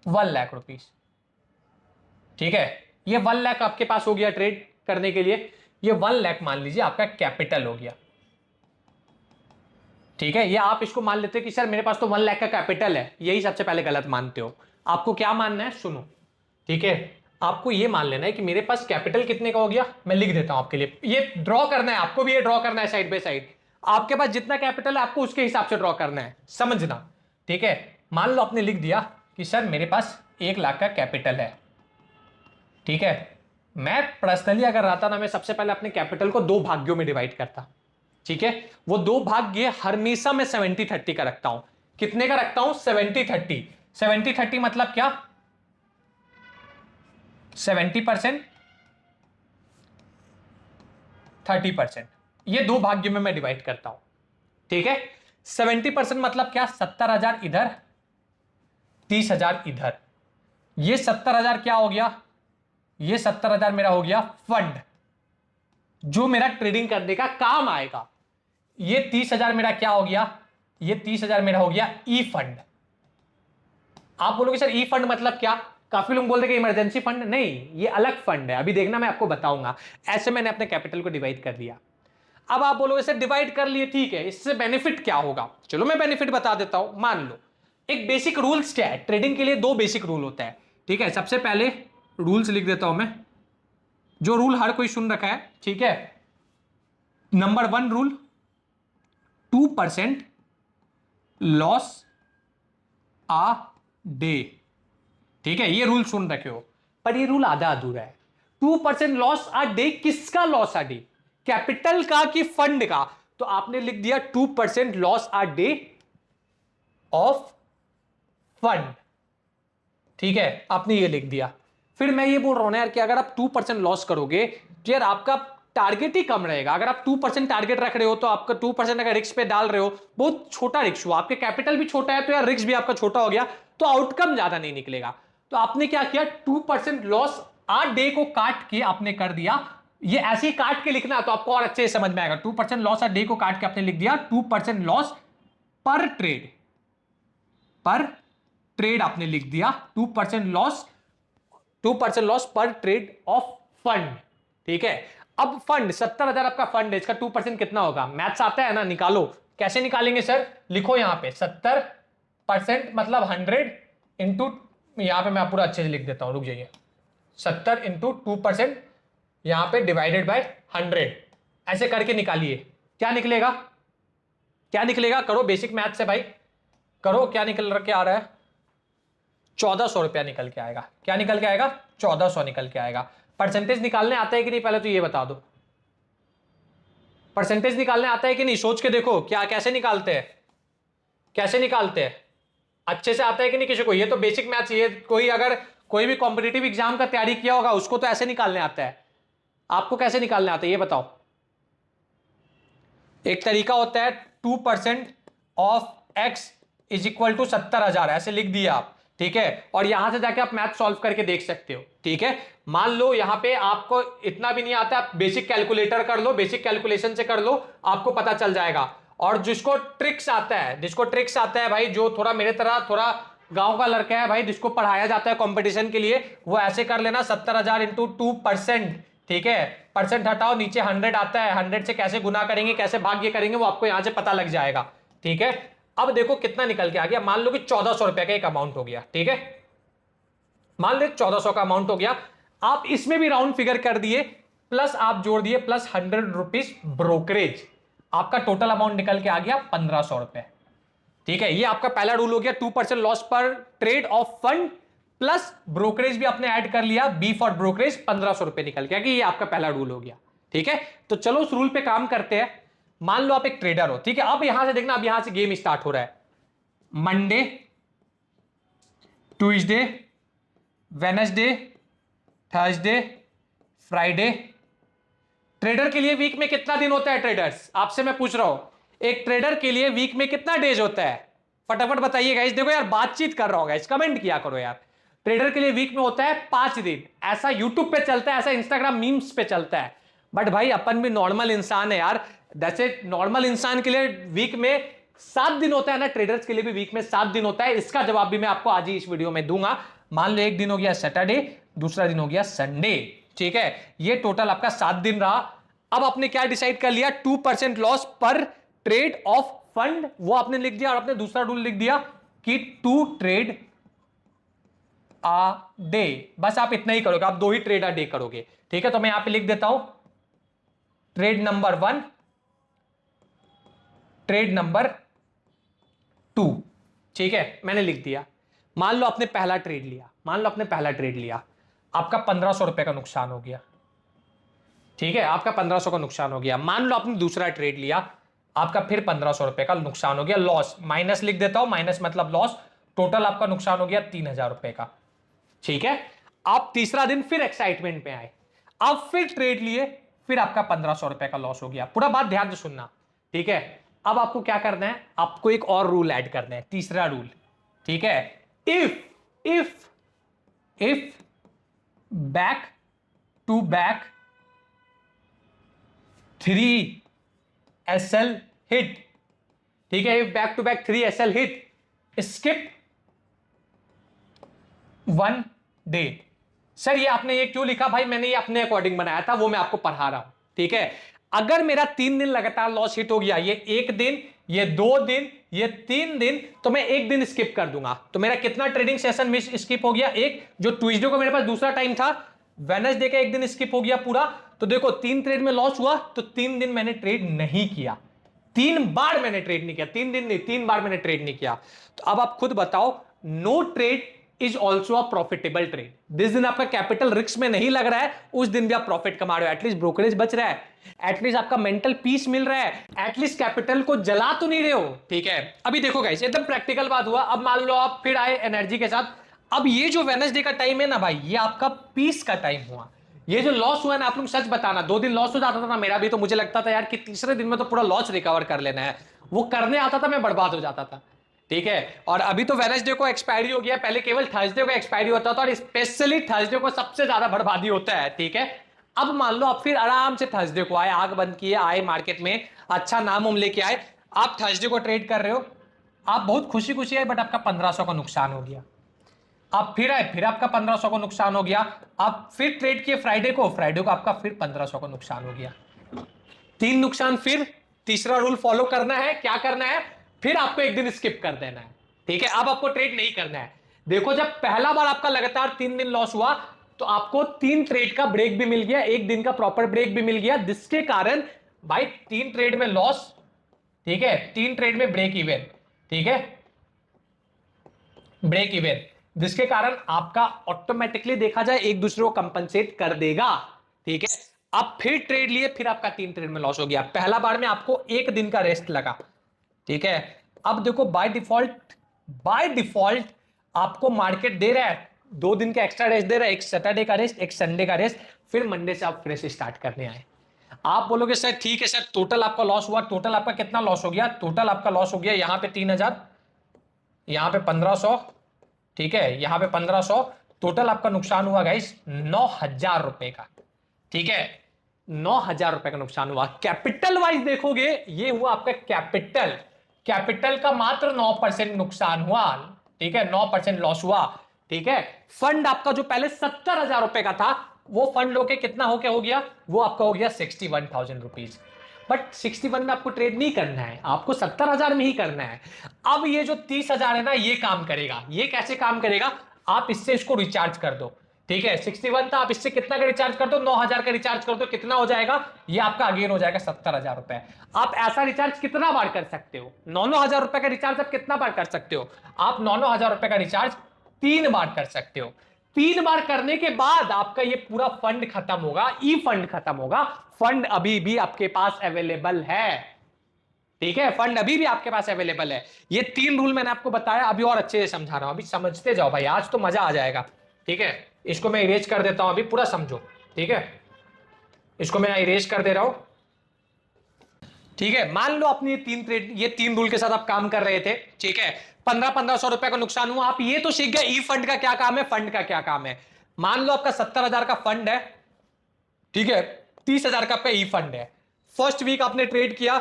A: 1 लाख रुपीज, ठीक है, ये 1 लाख आपके पास हो गया ट्रेड करने के लिए, ये 1 लाख मान लीजिए आपका कैपिटल हो गया, ठीक है। ये आप इसको मान लेते हैं कि सर मेरे पास तो 1 लाख का कैपिटल है, यही सबसे पहले गलत मानते हो। आपको क्या मानना है सुनो, ठीक है, आपको ये मान लेना है कि मेरे पास कैपिटल कितने का हो गया, मैं लिख देता हूं आपके लिए, ये ड्रॉ करना है आपको भी, ये ड्रॉ करना है साइड बाय साइड, आपके पास जितना कैपिटल है आपको उसके हिसाब से ड्रॉ करना है, समझना, ठीक है। मान लो आपने लिख दिया कि सर मेरे पास 1 लाख का कैपिटल है, ठीक है। मैं पर्सनली अगर रहता ना, मैं सबसे पहले अपने कैपिटल को 2 भाग्यों में डिवाइड करता, ठीक है। वो 2 भाग्य हमेशा मैं 70-30 का रखता हूं, कितने का रखता हूं, 70-30। 70-30 मतलब क्या, 70%, 30%, ये 2 भाग्यों में मैं डिवाइड करता हूं, ठीक है। 70% मतलब क्या, 70,000 इधर, 30,000 इधर, ये 70,000 क्या हो गया, ये 70,000 मेरा हो गया फंड, जो मेरा ट्रेडिंग करने का काम आएगा। ये 30,000 मेरा क्या हो गया, ये 30,000 मेरा हो गया ई फंड। आप बोलोगे सर ई फंड मतलब क्या, काफी लोग बोलते हैं कि इमरजेंसी फंड, नहीं ये अलग फंड है, अभी देखना मैं आपको बताऊंगा। ऐसे मैंने अपने कैपिटल को डिवाइड कर दिया। अब आप बोलोगे सर डिवाइड कर लिए, ठीक है, इससे बेनिफिट क्या होगा, चलो मैं बेनिफिट बता देता हूं। मान लो एक बेसिक रूल्स क्या है, ट्रेडिंग के लिए 2 बेसिक रूल होता है, ठीक है। सबसे पहले रूल्स लिख देता हूं मैं, जो रूल हर कोई सुन रखा है, ठीक है। Number 1 rule, 2% loss a day, ठीक है, ये रूल सुन रखे हो, पर ये रूल आधा अधूरा है। 2% लॉस आ डे, किसका लॉस आ डे, कैपिटल का कि फंड का। तो आपने लिख दिया 2% loss a day of fund, ठीक है, आपने ये लिख दिया। फिर मैं ये बोल रहा हूं ना यार कि अगर आप 2% लॉस करोगे तो यार आपका टारगेट ही कम रहेगा। अगर आप 2% टारगेट रख रहे हो तो आपका 2% अगर रिस्क पे डाल रहे हो, बहुत छोटा रिस्क हुआ, आपके कैपिटल भी छोटा है तो यार रिस्क भी आपका छोटा हो गया, तो आउटकम ज्यादा नहीं निकलेगा। तो आपने क्या किया, 2% लॉस आ डे को काट के आपने कर दिया, ये ऐसे ही काट के लिखना तो आपको और अच्छे से समझ में आएगा। 2% लॉस आ डे को काट के आपने लिख दिया 2% लॉस पर ट्रेड, पर ट्रेड आपने लिख दिया 2% लॉस, 2% लॉस पर ट्रेड ऑफ फंड, ठीक है। अब फंड 70,000 आपका फंड है, इसका 2% कितना होगा, मैथ्स आता है ना, निकालो। कैसे निकालेंगे सर, लिखो यहां पे 70% मतलब 100 इंटू, यहां पे मैं पूरा अच्छे से लिख देता हूं, रुक जाइए, 70 इंटू 2% यहां पे डिवाइडेड बाय 100, ऐसे करके निकालिए, क्या निकलेगा, क्या निकलेगा, करो बेसिक मैथ से भाई, करो, क्या निकल के आ रहा है, 1400 रुपया निकल के आएगा। क्या निकल के आएगा, 1400 निकल के आएगा। परसेंटेज निकालने आता है कि नहीं, पहले तो ये बता दो, परसेंटेज निकालने आता है कि नहीं, सोच के देखो, क्या कैसे निकालते हैं, कैसे निकालते हैं, अच्छे से आता है कि नहीं किसी को, ये तो बेसिक मैथ्स, ये कोई अगर कोई भी कॉम्पिटिटिव एग्जाम का तैयारी किया होगा उसको तो ऐसे निकालने आता है, आपको कैसे निकालने आता है ये बताओ। एक तरीका होता है 2% of x is equal to 70,000, ऐसे लिख दिया आप, ठीक है, और यहां से जाके आप मैथ सॉल्व करके देख सकते हो, ठीक है। मान लो यहां पे आपको इतना भी नहीं आता, आप बेसिक कैलकुलेटर कर लो, बेसिक कैलकुलेशन से कर लो, आपको पता चल जाएगा। और जिसको ट्रिक्स आता है, जिसको ट्रिक्स आता है भाई, जो थोड़ा मेरे तरह थोड़ा गांव का लड़का है भाई, जिसको पढ़ाया जाता है कंपटीशन के लिए, वो ऐसे कर लेना 70,000 इंटू 2%, ठीक है, परसेंट हटाओ, नीचे 100 आता है, 100 से कैसे गुना करेंगे, कैसे भाग्य करेंगे, वो आपको यहां से पता लग जाएगा, ठीक है। अब देखो कितना निकल के आ गया, मान लो कि 1400 रुपए का एक अमाउंट हो गया, ठीक है, मान लो 1400 का अमाउंट हो गया, आप इसमें भी राउंड फिगर कर दिए, प्लस आप जोड़ दिए प्लस 100 रुपीज ब्रोकरेज, आपका टोटल अमाउंट निकल के आ गया 1500 रुपए, ठीक है। ये आपका पहला रूल हो गया, 2% लॉस पर trade of fund plus brokerage भी आपने ऐड कर लिया, बी फॉर ब्रोकरेज 1500 रुपए निकल गया, कि ये आपका पहला रूल हो गया, ठीक है। तो चलो उस रूल पे काम करते हैं। मान लो आप एक ट्रेडर हो, ठीक है, अब यहां से देखना, अब यहां से गेम स्टार्ट हो रहा है, Monday, Tuesday, Wednesday, Thursday, Friday. Trader के लिए वीक में कितना दिन होता है ट्रेडर्स, आपसे मैं पूछ रहा हूं, एक ट्रेडर के लिए वीक में कितना डेज होता है, फटाफट बताइए गाइस, देखो यार बातचीत कर रहा हूं गाइस, कमेंट किया करो यार। ट्रेडर के लिए वीक में होता है 5 दिन, ऐसा यूट्यूब पे चलता है, ऐसा इंस्टाग्राम मीम्स पे चलता है, बट भाई अपन भी नॉर्मल इंसान है यार, जैसे नॉर्मल इंसान के लिए वीक में 7 दिन होता है ना, ट्रेडर्स के लिए भी वीक में 7 दिन होता है। इसका जवाब भी मैं आपको आज ही इस वीडियो में दूंगा। मान लो एक दिन हो गया सैटरडे, दूसरा दिन हो गया संडे, ठीक है, ये टोटल आपका 7 दिन रहा। अब आपने क्या डिसाइड कर लिया, 2% लॉस पर ट्रेड ऑफ फंड, वो आपने लिख दिया, और आपने दूसरा रूल लिख दिया कि 2 ट्रेड आ डे, बस आप इतना ही करोगे, आप 2 ही ट्रेड आ डे करोगे, ठीक है। तो मैं यहां पे लिख देता हूं ट्रेड नंबर 1, ट्रेड नंबर 2, ठीक है, मैंने लिख दिया। मान लो आपने पहला ट्रेड लिया, मान लो आपने पहला ट्रेड लिया, आपका 1500 रुपए का नुकसान हो गया, ठीक है, आपका 1500 का नुकसान हो गया। मान लो आपने दूसरा ट्रेड लिया, आपका फिर 1500 रुपए का नुकसान हो गया, लॉस, माइनस लिख देता हूं, माइनस मतलब लॉस, टोटल आपका नुकसान हो गया 3000 रुपए का, ठीक है। आप तीसरा दिन फिर एक्साइटमेंट में आए, आप फिर ट्रेड लिए, फिर आपका 1500 रुपए का लॉस हो गया, पूरा बात ध्यान से सुनना, ठीक है। अब आपको क्या करना है, आपको एक और रूल ऐड करना है, तीसरा रूल, ठीक है, if if if back to back 3 SL hit, ठीक है, if back to back 3 SL hit skip 1 day. Sir ये आपने ये क्यों लिखा भाई, मैंने ये अपने अकॉर्डिंग बनाया था, वो मैं आपको पढ़ा रहा हूं, ठीक है। अगर मेरा 3 दिन लगातार लॉस हिट हो गया, ये 1 दिन, ये 2 दिन, ये 3 दिन, तो मैं 1 दिन स्किप कर दूंगा, तो मेरा कितना ट्रेडिंग सेशन मिस स्किप हो गया, एक, जो ट्यूसडे को मेरे पास दूसरा टाइम था, वेडनेसडे का 1 दिन स्किप हो गया पूरा, तो देखो 3 ट्रेड में लॉस हुआ, तो 3 दिन मैंने ट्रेड नहीं किया, 3 बार मैंने ट्रेड नहीं किया, 3 दिन नहीं, 3 बार मैंने ट्रेड नहीं किया। तो अब आप खुद बताओ, no trade is also a profitable trade. जिस दिन आपका कैपिटल रिस्क में नहीं लग रहा है उस दिन भी आप प्रॉफिट कमा रहे हो, एटलीस्ट ब्रोकरेज बच रहा है, एटलीस्ट आपका मेंटल पीस मिल रहा है, एटलीस्ट कैपिटल को जला तो नहीं रहे हो। ठीक है, अभी देखो गाइस एकदम प्रैक्टिकल बात हुआ। अब मान लो आप फिर आए एनर्जी के साथ। अब ये जो वेडनेसडे का टाइम है ना भाई, ये आपका पीस का टाइम हुआ। ये जो लॉस हुआ है ना, आप लोग सच बताना, 2 दिन लॉस हो जाता था ना मेरा भी, तो मुझे लगता था यार कि तीसरे दिन में तो पूरा लॉस रिकवर कर लेना है, वो करने आता था मैं बर्बाद हो जाता था। ठीक है, और अभी तो वेडनेसडे को एक्सपायरी हो गया, पहले केवल थर्सडे को एक्सपायरी होता था, और स्पेशली थर्सडे को सबसे ज्यादा बर्बादी होता है। ठीक है, अब मान लो आप फिर आराम से थर्सडे को आए, आग बंद किए, आए मार्केट में, अच्छा नाम उम लेके आए, आप थर्सडे को ट्रेड कर रहे हो, आप बहुत खुशी खुशी आए, बट आपका 1500 का नुकसान हो गया। आप फिर आए, फिर आपका 1500 का नुकसान हो गया। आप फिर ट्रेड किए फ्राइडे को, फ्राइडे को आपका फिर 1500 का नुकसान हो गया। 3 नुकसान। फिर तीसरा रूल फॉलो करना है, क्या करना है, फिर आपको एक दिन स्किप कर देना है। ठीक है, अब आपको ट्रेड नहीं करना है। देखो, जब पहला बार आपका लगातार 3 दिन लॉस हुआ तो आपको 3 ट्रेड का ब्रेक भी मिल गया, एक दिन का प्रॉपर ब्रेक भी मिल गया, जिसके कारण भाई 3 ट्रेड में लॉस, ठीक है, 3 ट्रेड में ब्रेक इवन, ठीक है, ब्रेक इवन, जिसके कारण आपका ऑटोमेटिकली देखा जाए एक दूसरे को कंपनसेट कर देगा। ठीक है, आप फिर ट्रेड लिए, फिर आपका 3 ट्रेड में लॉस हो गया, पहला बार में आपको एक दिन का रेस्ट लगा। ठीक है, अब देखो बाय डिफॉल्ट आपको मार्केट दे रहा है 2 दिन का एक्स्ट्रा रेस्ट दे रहा है, एक सैटरडे का रेस्ट, एक संडे का रेस्ट, फिर मंडे से आप फ्रेश स्टार्ट करने आए। आप बोलोगे सर ठीक है सर, टोटल आपका लॉस हुआ, टोटल आपका कितना लॉस हो गया, टोटल आपका लॉस हो गया यहां पे 3000, यहां पे 1500, ठीक है, यहां पे 1500, टोटल आपका नुकसान हुआ गाइस 9000 रुपए का। ठीक है, 9000 रुपए का नुकसान हुआ। कैपिटल वाइज देखोगे, ये हुआ आपका कैपिटल, कैपिटल का मात्र 9% नुकसान हुआ। ठीक है, 9% लॉस हुआ। ठीक है, फंड आपका जो पहले 70,000 रुपए का था, वो फंड होके कितना होके हो गया, वो आपका हो गया 61,000 रुपीज। बट 61 में आपको ट्रेड नहीं करना है, आपको 70,000 में ही करना है। अब ये जो 30,000 है ना, ये काम करेगा। ये कैसे काम करेगा, आप इससे इसको रिचार्ज कर दो। ठीक है, 61 था, आप इससे कितना का रिचार्ज कर दो, 9,000 का रिचार्ज कर दो, कितना हो जाएगा, ये आपका अगेन हो जाएगा 70,000 रुपए। आप ऐसा रिचार्ज कितना बार कर सकते हो, 9,000 रुपए का रिचार्ज आप कितना बार कर सकते हो, आप 9,000 रुपए का रिचार्ज 3 बार कर सकते हो। 3 बार करने के बाद आपका ये पूरा फंड खत्म होगा, ई फंड खत्म होगा, फंड अभी भी आपके पास अवेलेबल है। ठीक है, फंड अभी भी आपके पास अवेलेबल है। ये 3 रूल मैंने आपको बताया, अभी और अच्छे से समझा रहा हूं, अभी समझते जाओ भाई, आज तो मजा आ जाएगा। ठीक है, इसको मैं इरेज कर देता हूं, अभी पूरा समझो। ठीक है, इसको मैं इरेज कर दे रहा हूं। ठीक है, मान लो अपनी ये 3 रूल के साथ आप काम कर रहे थे। ठीक है, 1500 रुपए का नुकसान हुआ, आप ये तो सीख गए ई फंड का क्या काम है, फंड का क्या काम है। मान लो आपका 70,000 का फंड है, ठीक है, 30,000 का आपका ई फंड है। फर्स्ट वीक आपने ट्रेड किया,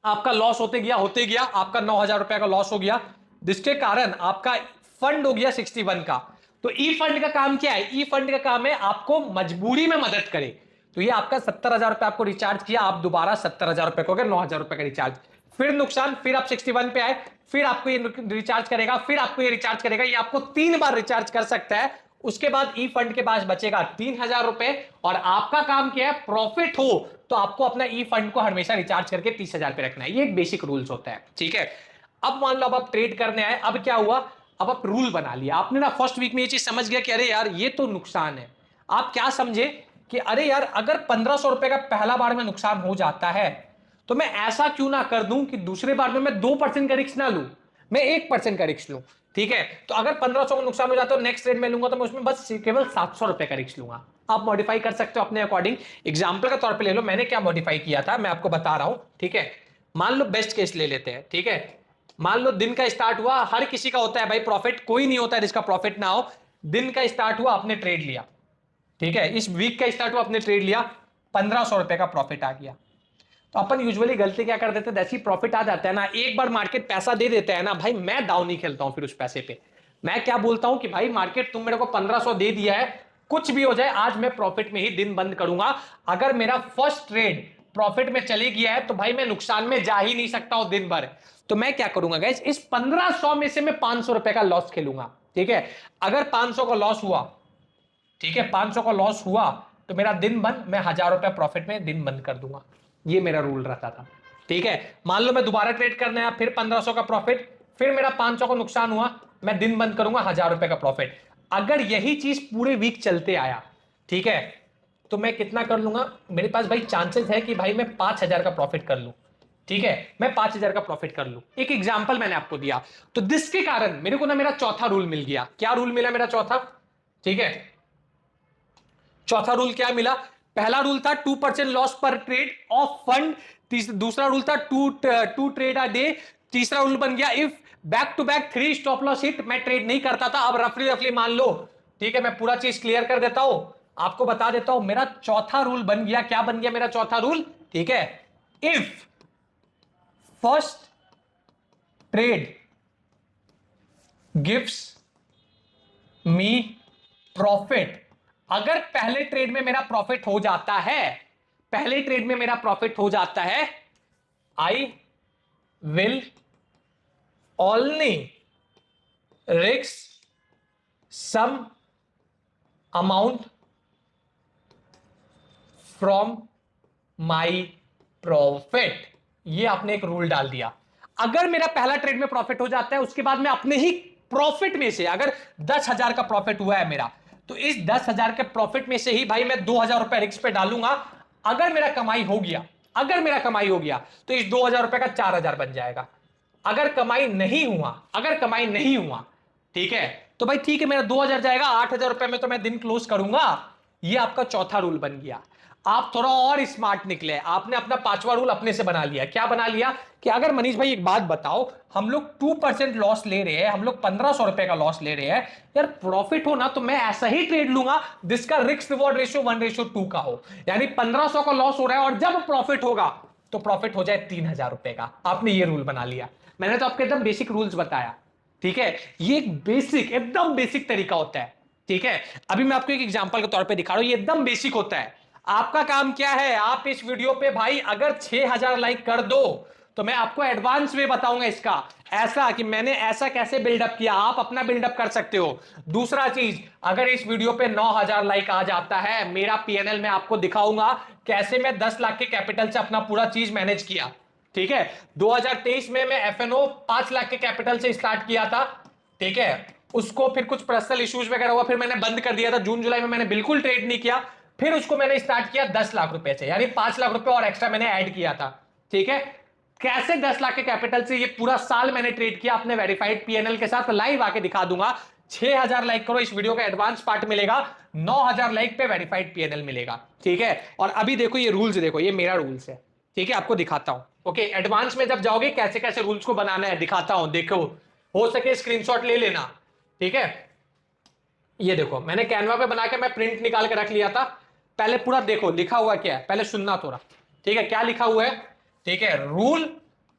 A: आपका लॉस होते गया आपका 9,000 रुपए का लॉस हो गया, जिसके कारण आपका फंड हो गया 61 का। तो ई फंड का काम क्या है, ई फंड का काम है आपको मजबूरी में मदद करे। तो ये आपका 70,000 रुपए आपको रिचार्ज किया, आप दोबारा 70,000 रुपए को गए, 9,000 रुपए का रिचार्ज, फिर नुकसान, फिर आप 61 पे आए, फिर आपको ये रिचार्ज करेगा, फिर आपको ये रिचार्ज करेगा, ये आपको 3 बार रिचार्ज कर सकता है। उसके बाद ई फंड के पास बचेगा 3,000 रुपए, और आपका काम क्या है, प्रॉफिट हो तो आपको अपना ई फंड को हमेशा रिचार्ज करके 30,000 पे रखना है। ये एक बेसिक रूल्स होता है। ठीक है, अब मान लो अब आप ट्रेड करने आए, अब क्या हुआ, अब आप रूल बना लिया आपने ना, फर्स्ट वीक में ये चीज समझ गया कि अरे यार ये तो नुकसान है। आप क्या समझे कि अरे यार अगर 1,500 रुपए का पहला बार में नुकसान हो जाता है, तो मैं ऐसा क्यों ना कर दूं कि दूसरे बार में मैं 2% का रिस्क ना लूं, मैं 1% का रिस्क लूं। ठीक है, तो अगर 1,500 का नुकसान हो जाता है, नेक्स्ट ट्रेड में लूंगा तो मैं उसमें बस केवल 700 रुपए का रिस्क लूंगा। आप मॉडिफाई कर सकते हो अपने अकॉर्डिंग। एग्जाम्पल के तौर पे ले लो, मैंने क्या मॉडिफाई किया था मैं आपको बता रहा हूं। ठीक है, मान लो बेस्ट केस ले लेते हैं। ठीक है, मान लो दिन का स्टार्ट हुआ, हर किसी का होता है भाई प्रॉफिट, कोई नहीं होता है जिसका प्रॉफिट ना हो। दिन का स्टार्ट हुआ, आपने ट्रेड लिया। ठीक है, इस वीक का स्टार्ट हुआ, आपने ट्रेड लिया, 1,500 रुपए का प्रॉफिट आ गया। तो अपन यूजुअली गलती क्या कर देते हैं, जैसे ही प्रॉफिट आ जाता है ना, एक बार मार्केट पैसा दे देता है ना भाई, मैं दाव नहीं खेलता हूं फिर उस पैसे पे। मैं क्या बोलता हूं कि भाई मार्केट तुम मेरे को 1,500 दे दिया है, कुछ भी हो जाए आज मैं प्रॉफिट में ही दिन बंद करूंगा। अगर मेरा फर्स्ट ट्रेड प्रॉफिट में चले गया है तो भाई मैं नुकसान में जा ही नहीं सकता हूं दिन भर। तो मैं क्या करूंगा गाइस, इस 1,500 में से मैं 500 रुपए का लॉस खेलूंगा। ठीक है, अगर 500 का लॉस हुआ, ठीक है, 500 का लॉस हुआ तो मेरा दिन बंद, मैं 1,000 रुपए प्रॉफिट में दिन बंद कर दूंगा। ये मेरा रूल रहता था। ठीक है, मान लो मैं दोबारा ट्रेड करने आया, फिर 1,500 का प्रॉफिट, फिर मेरा 500 का नुकसान हुआ, मैं दिन बंद करूंगा 1,000 रुपए का प्रॉफिट। अगर यही चीज पूरे वीक चलते आया, ठीक है, तो मैं कितना कर लूंगा, मेरे पास भाई चांसेस है कि भाई मैं 5,000 का प्रॉफिट कर लूं। ठीक है, मैं 5,000 का प्रॉफिट कर लूं। एक एग्जांपल मैंने आपको दिया, तो जिसके कारण मेरे को ना मेरा चौथा रूल मिल गया। क्या रूल मिला मेरा चौथा? ठीक है, चौथा रूल क्या मिला? पहला रूल था 2% लॉस पर ट्रेड ऑफ फंड। दूसरा रूल था टू ट्रेड अ डे। तीसरा रूल बन गया if back to back 3 stop loss hit, मैं ट्रेड नहीं करता था। अब रफली रफली मान लो, ठीक है, मैं पूरा चीज क्लियर कर देता हूं, आपको बता देता हूं। मेरा चौथा रूल बन गया, क्या बन गया मेरा चौथा रूल? ठीक है, if first trade gives me profit, अगर पहले ट्रेड में मेरा प्रॉफिट हो जाता है, पहले ट्रेड में मेरा प्रॉफिट हो जाता है, I will only risk some amount from my profit. ये आपने एक रूल डाल दिया। अगर मेरा पहला ट्रेड में प्रॉफिट हो जाता है, उसके बाद मैं अपने ही प्रॉफिट में से, अगर 10,000 का प्रॉफिट हुआ है मेरा, तो इस 10,000 के प्रॉफिट में से ही भाई मैं 2,000 रुपए रिस्क पे डालूंगा। अगर मेरा कमाई हो गया, अगर मेरा कमाई हो गया, तो इस 2,000 रुपए का 4,000 बन जाएगा। अगर कमाई नहीं हुआ, अगर कमाई नहीं हुआ, ठीक है, तो भाई ठीक है, मेरा 2,000 जाएगा, 8,000 रुपए में तो मैं दिन क्लोज करूंगा। ये आपका चौथा रूल बन गया। आप थोड़ा और स्मार्ट निकले, आपने अपना पांचवा रूल अपने से बना लिया। क्या बना लिया? कि अगर मनीष भाई एक बात बताओ, हम लोग 2% लॉस ले रहे हैं, हम लोग 1,500 रुपए का लॉस ले रहे हैं, यार प्रॉफिट हो ना तो मैं ऐसा ही ट्रेड लूंगा जिसका रिस्क रिवॉर्ड रेशियो 1:2 का हो। यानी 1,500 का लॉस हो रहा है और जब प्रॉफिट होगा तो प्रॉफिट हो जाए 3,000 रुपए का। आपने ये रूल बना लिया। मैंने तो आपके एकदम बेसिक रूल्स बताया, ठीक है, ये एक बेसिक, एकदम बेसिक तरीका होता है। ठीक है, अभी मैं आपको एक एग्जांपल के तौर पे दिखा रहा हूं, ये एकदम बेसिक होता है। आपका काम क्या है, आप इस वीडियो पे भाई अगर 6,000 लाइक कर दो तो मैं आपको एडवांस वे बताऊंगा इसका, ऐसा कि मैंने ऐसा कैसे बिल्डअप किया, आप अपना बिल्डअप कर सकते हो। दूसरा चीज, अगर इस वीडियो पे 9,000 लाइक आ जाता है, मेरा पीएनएल में आपको दिखाऊंगा कैसे मैं 10 लाख के कैपिटल से अपना पूरा चीज मैनेज किया। ठीक है, 2023 में मैं एफएनओ 5 लाख के कैपिटल से स्टार्ट किया था। ठीक है, उसको फिर कुछ पर्सनल इश्यूज वगैरह हुआ, फिर मैंने बंद कर दिया था। जून जुलाई में मैंने बिल्कुल ट्रेड नहीं किया। फिर उसको मैंने स्टार्ट किया 10 लाख रुपए से, यानी 5 लाख रुपए और एक्स्ट्रा मैंने ऐड किया था। ठीक है, कैसे 10 लाख के कैपिटल से ये पूरा साल मैंने ट्रेड किया, अपने वेरीफाइड पीएनएल के साथ लाइव आके दिखा दूंगा। 6,000 लाइक करो, इस वीडियो का एडवांस पार्ट मिलेगा। 9,000 लाइक पे वेरीफाइड पीएनएल मिलेगा। ठीक है, और अभी देखो ये रूल्स, देखो ये मेरा रूल्स है। ठीक है, आपको दिखाता हूं। ओके, एडवांस में जब जाओगे कैसे कैसे रूल्स को बनाना है दिखाता हूं, देखो, हो सके स्क्रीनशॉट ले लेना। ठीक है, ये देखो मैंने कैनवा पे बना के मैं प्रिंट निकाल के रख लिया था। पहले पूरा देखो लिखा हुआ क्या है, पहले सुनना थोड़ा। ठीक है, क्या लिखा हुआ है? ठीक है, rule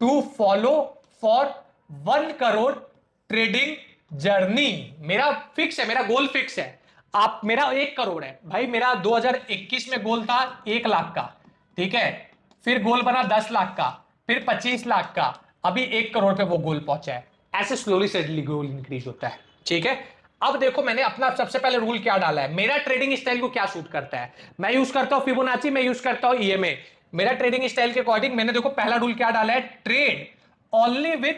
A: to follow for 1 crore trading journey. मेरा फिक्स है, मेरा गोल फिक्स है। आप, मेरा 1 करोड़ है भाई, मेरा 2021 में गोल था 1 लाख का। ठीक है, फिर गोल बना 10 लाख का, फिर 25 लाख का, अभी 1 करोड़ पे वो गोल पहुंचा है। ऐसे स्लोली स्टेडली गोल इंक्रीज होता है। ठीक है, अब देखो मैंने अपना सबसे पहले रूल क्या डाला है, मेरा ट्रेडिंग स्टाइल को क्या सूट करता है। मैं यूज करता हूं फिबोनाची, मैं यूज करता हूं ईएमए। मेरा ट्रेडिंग स्टाइल के अकॉर्डिंग मैंने देखो पहला रूल क्या डाला है, trade only with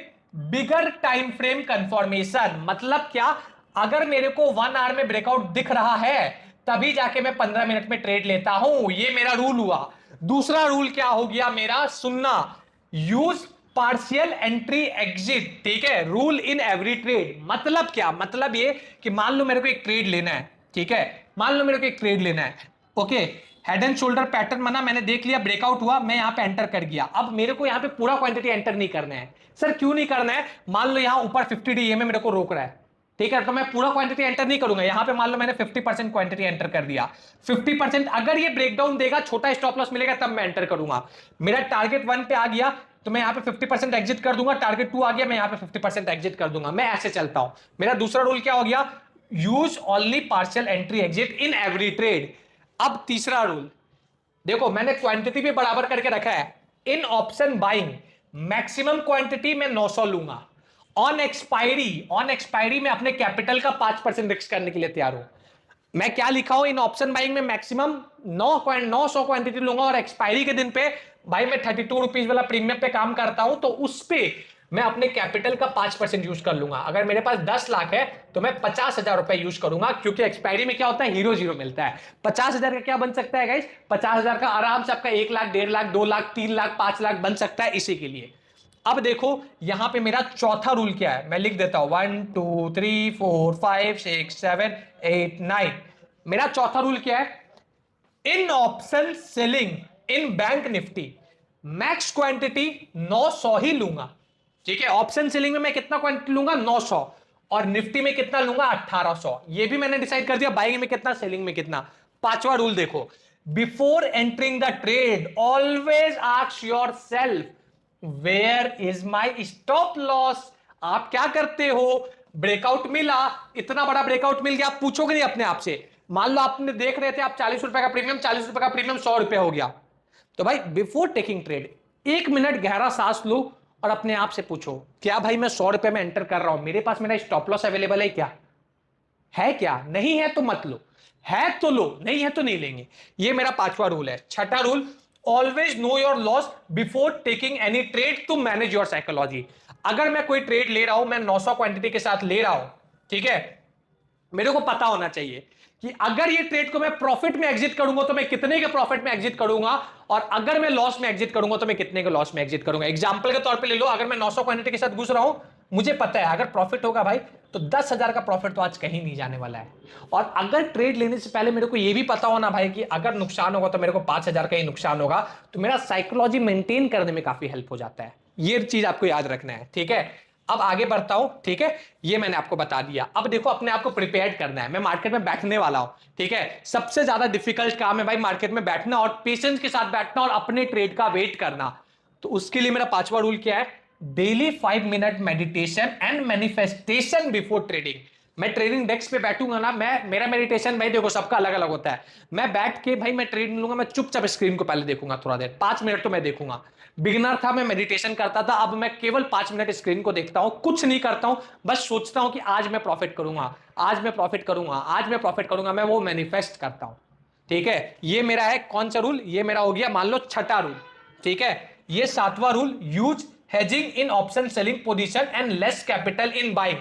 A: bigger time frame confirmation. मतलब क्या, अगर मेरे को 1 आवर में ब्रेकआउट दिख रहा है तभी जाके मैं 15 मिनट में ट्रेड लेता हूं। ये मेरा रूल हुआ। दूसरा रूल क्या हो गया मेरा, सुनना, यूज पार्शियल एंट्री एग्जिट। ठीक है, रूल इन एवरी ट्रेड। मतलब क्या, मतलब ये कि मान लो मेरे को एक ट्रेड लेना है। ठीक है, मान लो मेरे को एक ट्रेड लेना है। Okay, head and shoulder pattern बना, मैंने देख लिया, ब्रेकआउट हुआ, मैं यहां पे एंटर कर गया। अब मेरे को यहां पे पूरा क्वांटिटी एंटर नहीं करना है। सर क्यों नहीं करना है? मान लो यहां ऊपर 50 डीए में मेरे को रोक रहा है। ठीक है, तो मैं पूरा क्वांटिटी एंटर नहीं करूंगा। यहां पे मान लो मैंने 50% क्वांटिटी एंटर कर दिया। 50%, अगर ये ब्रेकडाउन देगा, छोटा स्टॉप लॉस मिलेगा, तब मैं एंटर करूंगा। मेरा टारगेट 1 पे आ गया तो मैं यहां पे 50% एग्जिट कर दूंगा। टारगेट 2 आ गया, मैं यहां पे 50% एग्जिट कर दूंगा। मैं ऐसे चलता हूं। मेरा दूसरा रूल क्या हो गया, use only partial entry exit in every trade. अब तीसरा रूल देखो, मैंने क्वांटिटी भी बराबर करके रखा है। इन ऑप्शन बाइंग मैक्सिमम क्वांटिटी में 900 लूंगा। ऑन एक्सपायरी में अपने कैपिटल का 5% रिस्क करने के लिए तैयार हूं। मैं क्या लिखा हूं, इन ऑप्शन बाइंग में मैक्सिमम 900 क्वांटिटी लूंगा और एक्सपायरी के दिन पे भाई मैं 32 रुपीज वाला प्रीमियम पे काम करता हूं, तो उस पे मैं अपने कैपिटल का 5% यूज कर लूंगा। अगर मेरे पास 10 लाख है तो मैं 50,000 रुपए यूज करूंगा, क्योंकि एक्सपायरी में क्या होता है, हीरो जीरो मिलता है। 50,000 का क्या बन सकता है गाइस, 50,000 का आराम से आपका 1 लाख, 1.5 लाख, 2 लाख, 3 लाख, 5 लाख बन सकता है इसी के लिए। अब देखो यहां पे मेरा चौथा रूल क्या है, मैं लिख देता हूं 1 2 3 4 5 6 7 8 9। मेरा चौथा रूल क्या है, इन ऑप्शन सेलिंग इन बैंक निफ्टी मैक्स क्वांटिटी 900 ही लूंगा। ठीक है, ऑप्शन सेलिंग में मैं कितना क्वांटिटी लूंगा, 900, और निफ्टी में कितना लूंगा, 1800। ये भी मैंने डिसाइड कर दिया, बाइंग में कितना, सेलिंग में कितना। पांचवा रूल देखो, before entering the trade always ask yourself where is my stop loss. आप क्या करते हो, ब्रेकआउट मिला, इतना बड़ा ब्रेकआउट मिल गया, आप पूछोगे नहीं अपने आप से। मान लो आपने देख रहे थे आप 40 रुपए का प्रीमियम, 40 रुपए का प्रीमियम 100 रुपए हो गया, तो भाई बिफोर टेकिंग ट्रेड 1 मिनट गहरा सांस लो और अपने आप से पूछो, क्या भाई मैं 100 रुपए में एंटर कर रहा हूं, मेरे पास मेरा स्टॉप लॉस अवेलेबल है क्या, है क्या, नहीं है तो मत लो, है तो लो, नहीं है तो नहीं लेंगे। ये मेरा पांचवा रूल है। छठा rule, always know your loss before taking any trade to manage your psychology. अगर मैं कोई ट्रेड ले रहा हूं, मैं 900 क्वांटिटी के साथ ले रहा हूं, ठीक है, मेरे को पता होना चाहिए कि अगर ये ट्रेड को मैं प्रॉफिट में एग्जिट करूंगा तो मैं कितने के प्रॉफिट में एग्जिट करूंगा, और अगर मैं लॉस में एग्जिट करूंगा तो मैं कितने के लॉस में एग्जिट करूंगा। एग्जांपल के तौर पे ले लो, अगर मैं 900 क्वांटिटी के साथ घुस रहा हूं, मुझे पता है अगर प्रॉफिट होगा भाई तो 10,000 का प्रॉफिट तो आज कहीं नहीं जाने वाला है। और अगर ट्रेड लेने से पहले मेरे को यह भी पता होना भाई कि अगर नुकसान होगा तो मेरे को 5,000 का ही नुकसान होगा, तो मेरा साइकोलॉजी मेंटेन करने में काफी हेल्प हो जाता है। ये चीज आपको याद रखना है, ठीक है। अब आगे बढ़ता हूं, ठीक है, ये मैंने आपको बता दिया। अब देखो अपने आप को प्रिपेयर करना है, मैं मार्केट में बैठने वाला हूं, ठीक है। सबसे ज्यादा डिफिकल्ट काम है भाई मार्केट में बैठना और पेशेंस के साथ बैठना और अपने ट्रेड का वेट करना। तो उसके लिए मेरा पांचवा रूल क्या है, daily 5 minute meditation and manifestation before trading. मैं ट्रेडिंग डेस्क पे बैठूंगा ना, मैं मेरा मेडिटेशन भाई देखो सबका अलग अलग होता है। मैं बैठ के भाई मैं ट्रेड लूंगा, मैं चुपचाप स्क्रीन को पहले देखूंगा, थोड़ा देर 5 मिनट तो मैं देखूंगा। बिगिनर था, मैं मेडिटेशन करता था, अब मैं केवल 5 मिनट स्क्रीन को देखता हूं, कुछ नहीं करता हूं, बस सोचता हूं कि आज मैं प्रॉफिट करूंगा, आज मैं प्रॉफिट करूंगा, आज मैं प्रॉफिट करूंगा, मैं वो मैनिफेस्ट करता हूं। ठीक है, ये मेरा है कौन सा रूल, ये मेरा हो गया मान लो छठा रूल। ठीक है, ये सातवां rule, use hedging in option selling position and less capital in buying.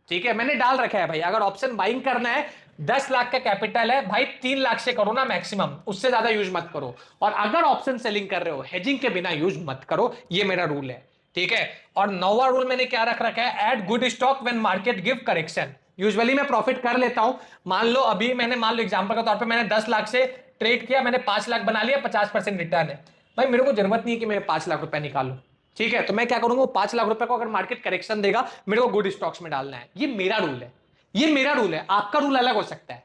A: ठीक है, मैंने डाल रखा है भाई, अगर ऑप्शन बाइंग करना है 10 लाख का कैपिटल है भाई, 3 लाख से करो ना मैक्सिमम, उससे ज्यादा यूज मत करो। और अगर ऑप्शन सेलिंग कर रहे हो हेजिंग के बिना यूज मत करो, ये मेरा रूल है। ठीक है, और नौवां रूल मैंने क्या रख रखा है, add good stock when market give correction. Usually मैं प्रॉफिट कर लेता हूं, मान लो अभी मैंने, मान लो एग्जांपल के तौर पे मैंने 10 लाख से ट्रेड किया, मैंने 5 लाख बना लिया, 50% रिटर्न है भाई, मेरे को जरूरत नहीं है कि मैं 5 लाख रुपए निकालूं। ठीक है, तो मैं क्या करूंगा, वो 5 लाख रुपए को अगर मार्केट करेक्शन देगा, मेरे को गुड स्टॉक्स में डालना है। ये मेरा रूल है, ये मेरा रूल है। आपका रूल अलग हो सकता है,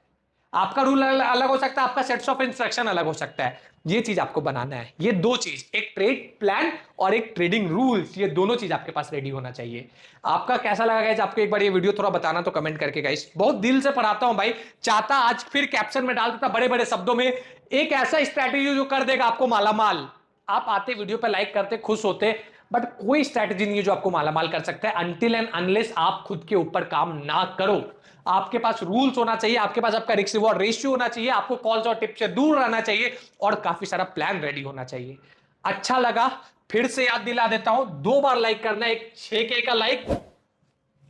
A: आपका रूल अलग हो सकता है, आपका सेट्स ऑफ इंस्ट्रक्शन अलग हो सकता है। ये चीज आपको बनाना है, ये दो चीज, एक ट्रेड प्लान और एक ट्रेडिंग रूल्स, ये दोनों चीज आपके पास रेडी होना चाहिए। आपका कैसा लगा गाइस, आपको एक बार ये वीडियो थोड़ा बताना तो कमेंट करके गाइस, बहुत दिल से पढ़ाता हूं भाई, चाहता आज फिर कैप्शन में डाल देता बड़े बड़े शब्दों में एक ऐसा स्ट्रैटेजी जो कर देगा आपको मालामाल। आप आते वीडियो पे लाइक करते खुश होते, बट कोई स्ट्रैटेजी नहीं है जो आपको मालामाल कर सकता है अनटिल एंड अनलेस आप खुद के ऊपर काम ना करो। आपके पास रूल्स होना चाहिए, आपके पास आपका रिस्क रिवॉर्ड रेशियो होना चाहिए, आपको कॉल्स और टिप्स से दूर रहना चाहिए, और काफी सारा प्लान रेडी होना चाहिए। अच्छा लगा, फिर से याद दिला देता हूं, 2 बार लाइक करना, एक 6K का लाइक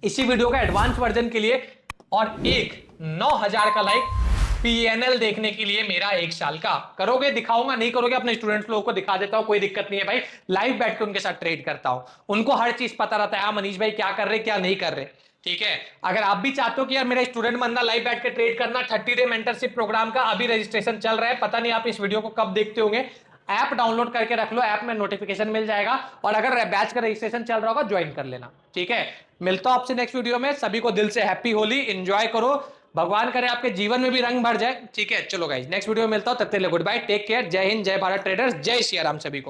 A: इसी वीडियो का एडवांस वर्जन के लिए, और एक 9,000 का लाइक पीएनएल देखने के लिए मेरा 1 साल का। करोगे दिखाऊंगा, नहीं करोगे अपने स्टूडेंट्स लोगों को दिखा देता हूं, कोई दिक्कत नहीं है भाई, लाइव बैठ के उनके साथ ट्रेड करता हूं, उनको हर चीज पता रहता है, हाँ मनीष भाई क्या कर रहे क्या नहीं कर रहे। ठीक है, अगर आप भी चाहते हो कि यार मेरा स्टूडेंट बनना, लाइव बैठ के ट्रेड करना, 30 डे मेंटरशिप प्रोग्राम का अभी रजिस्ट्रेशन चल रहा है, पता नहीं आप इस वीडियो को कब देखते होंगे, ऐप डाउनलोड करके रख लो, ऐप में नोटिफिकेशन मिल जाएगा, और अगर बैच का रजिस्ट्रेशन चल रहा होगा ज्वाइन कर लेना। ठीक है, मिलता हूं आपसे नेक्स्ट वीडियो में, सभी को दिल से हैप्पी होली, एंजॉय करो, भगवान करे आपके जीवन में भी रंग भर जाए। ठीक है, चलो गाइस नेक्स्ट वीडियो में मिलता हूं, तब तक के लिए गुड बाय, टेक केयर, जय हिंद, जय भारत ट्रेडर्स, जय श्री राम सभी को।